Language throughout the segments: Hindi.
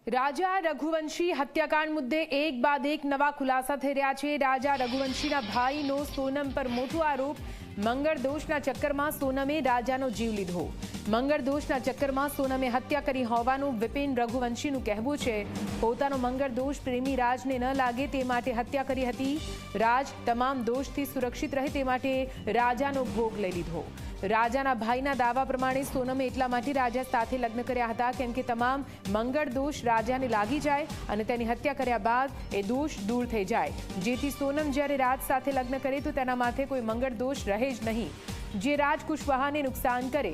રાજા રઘુવંશી હત્યાકાંડ મુદ્દે એક બાદ એક નવા ખુલાસા થઈ રહ્યા છે। રાજા રઘુવંશીના ભાઈનો સોનમ પર મોટો આરોપ। મંગળદોષના ચક્કરમાં સોનમે રાજાનો જીવ લીધો। મંગળદોષના ચક્કરમાં સોનમે હત્યા કરી હોવાનું વિપિન રઘુવંશીનું કહેવું છે। પોતાનો મંગળદોષ પ્રેમી રાજને ન લાગે તે માટે હત્યા કરી હતી। રાજ તમામ દોષથી સુરક્ષિત રહે તે માટે રાજાનો ભોગ લઈ લીધો। રાજાના ભાઈના દાવા પ્રમાણે સોનમે એટલા માટે રાજા સાથે લગ્ન કર્યા હતા કેમ કે તમામ મંગળ દોષ રાજાને લાગી જાય અને તેની હત્યા કર્યા બાદ એ દોષ દૂર થઈ જાય, જેથી સોનમ જ્યારે રાજ સાથે લગ્ન કરે તો તેના માથે કોઈ મંગળ દોષ રહે જ નહીં, જે રાજ કુશવાહાને નુકસાન કરે।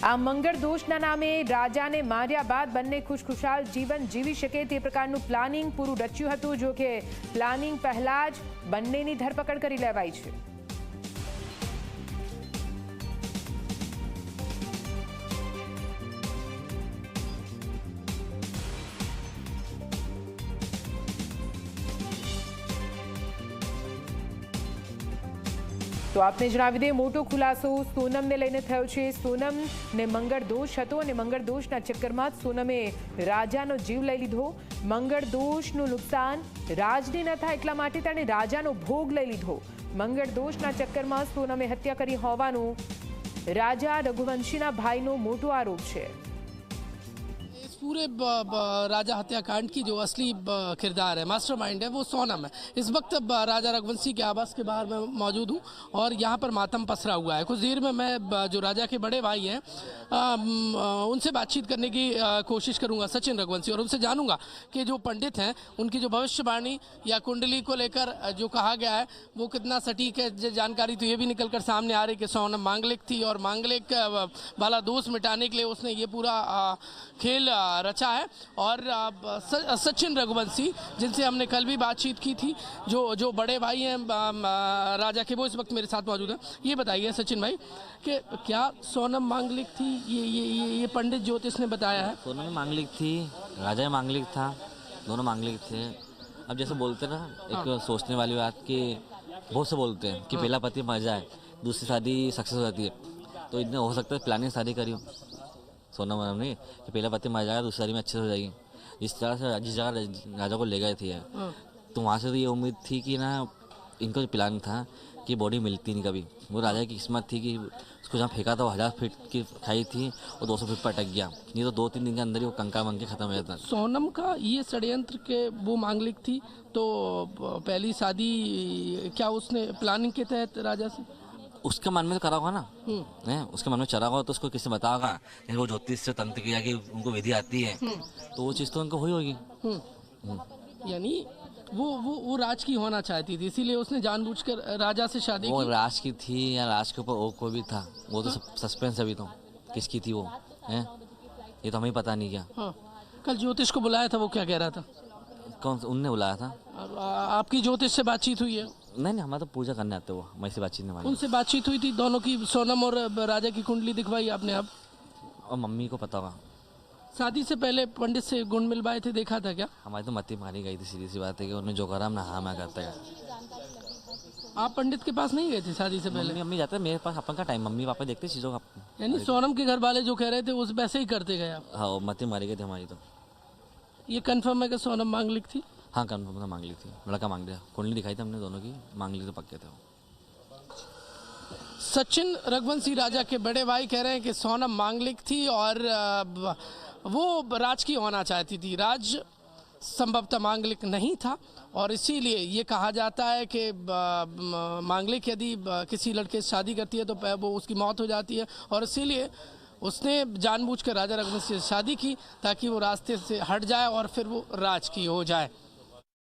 આ મંગળ દોષના નામે રાજાને માર્યા બાદ બંને ખુશખુશાલ જીવન જીવી શકે તે પ્રકારનું પ્લાનિંગ પૂરું રચ્યું હતું। જો કે પ્લાનિંગ પહેલા જ બંનેની ધરપકડ કરી લેવાઈ છે। તો આપને જણાવી દે મોટો ખુલાસો સોનમને લઈને થયો છે। સોનમને મંગળ દોષ હતો અને મંગળ દોષના ચક્કરમાં જ સોનમે રાજાનો જીવ લઈ લીધો। મંગળ દોષનું નુકસાન રાજને ન થાય એટલા માટે તેણે રાજાનો ભોગ લઈ લીધો। મંગળ દોષના ચક્કરમાં સોનમે હત્યા કરી હોવાનું રાજા રઘુવંશીના भाईનો મોટો આરોપ છે। पूरे राजा हत्याकांड की जो असली किरदार है, मास्टरमाइंड है, वो सोनम है। इस वक्त राजा रघुवंशी के आवास के बाहर मैं मौजूद हूँ और यहाँ पर मातम पसरा हुआ है। कुछ देर में मैं जो राजा के बड़े भाई हैं उनसे बातचीत करने की कोशिश करूँगा, सचिन रघुवंशी, और उनसे जानूंगा कि जो पंडित हैं उनकी जो भविष्यवाणी या कुंडली को लेकर जो कहा गया है वो कितना सटीक है। जानकारी तो ये भी निकल कर सामने आ रही कि सोनम मांगलिक थी और मांगलिक वाला दोष मिटाने के लिए उसने ये पूरा खेल रचा है। और सचिन रघुवंशी, जिनसे हमने कल भी बातचीत की थी, जो बड़े भाई हैं राजा के, वो इस वक्त मेरे साथ मौजूद हैं। ये बताइए सचिन भाई कि क्या सोनम मांगलिक थी? ये पंडित ज्योतिष ने बताया है। सोनम मांगलिक थी, राजा मांगलिक था, दोनों मांगलिक थे। अब जैसे बोलते ना एक सोचने वाली बात कि बहुत से बोलते हैं कि पहला पति मर जाए दूसरी शादी सक्सेस हो जाती है, तो इतने हो सकता है प्लानिंग शादी करी हो सोनम ने कि पहला पति मर जाएगा दूसरी शादी में अच्छे से हो जाएगी। जिस तरह से जिस जगह राजा को ले गए थे तो वहाँ से तो ये उम्मीद थी कि ना इनको जो प्लान था कि बॉडी मिलती नहीं कभी। वो राजा की किस्मत थी कि उसको जहाँ फेंका था वो 1000 फीट की खाई थी और 200 फीट पर अटक गया, नहीं तो 2-3 दिन के अंदर ही वो कंका मंग के खत्म हो जाता। सोनम का ये षड्यंत्र के वो मांगलिक थी तो पहली शादी क्या उसने प्लानिंग के तहत राजा से? उसके मन में तो करा होगा ना, उसके मन में चरा होगा तो उसको किसी बता होगा, वो ज्योतिष से तंत्र किया कि उनको विधि आती है तो वो चीज़ तो उनको हुई होगी। यानी वो राज की होना चाहती थी, इसीलिए उसने जानबूझकर राजा से शादी वो की। राज की थी या राज के ऊपर और कोई भी था, वो तो सस्पेंस अभी तो किसकी थी वो है, ये तो हमें पता नहीं क्या। कल ज्योतिष को बुलाया था, वो क्या कह रहा था? कौन सा उनने बुलाया था? आपकी ज्योतिष से बातचीत हुई है? नहीं, हमारा तो पूजा करने आते वो, हमारे से बातचीत नहीं। उनसे बातचीत हुई थी दोनों की? सोनम और राजा की कुंडली दिखवाई आपने आप? और मम्मी को पता होगा। शादी से पहले पंडित से गुण मिलवाए थे, देखा था क्या? हमारी तो मत्ती मारी गई थी, सीधी सी बात है कि उन्होंने जो करा हमने हाँ मैं करता है। आप पंडित के पास नहीं गए थे शादी से पहले? मम्मी जाते मेरे पास अपन का टाइम, मम्मी पापा देखते चीज़ों का। यानी सोनम के घर वाले जो कह रहे थे उस वैसे ही करते गए आप? हाँ, मत्ती मारी गई थी हमारी तो। ये कंफर्म है कि सोनम मांगलिक थी? हाँ कंफर्म था, मांगलिक थी। लड़का मांग लिया, कुंडली दिखाई थी हमने दोनों की, मांगलिक तो पक्के थे। सचिन रघुवंशी राजा के बड़े भाई कह रहे हैं कि सोनम मांगलिक थी और वो राज की होना चाहती थी, राज संभवतः मांगलिक नहीं था और इसीलिए ये कहा जाता है कि मांगलिक यदि किसी लड़के से शादी करती है तो वो उसकी मौत हो जाती है और इसीलिए उसने जानबूझकर राजा रघुवंशी से शादी की ताकि वो रास्ते से हट जाए और फिर वो राज की हो जाए।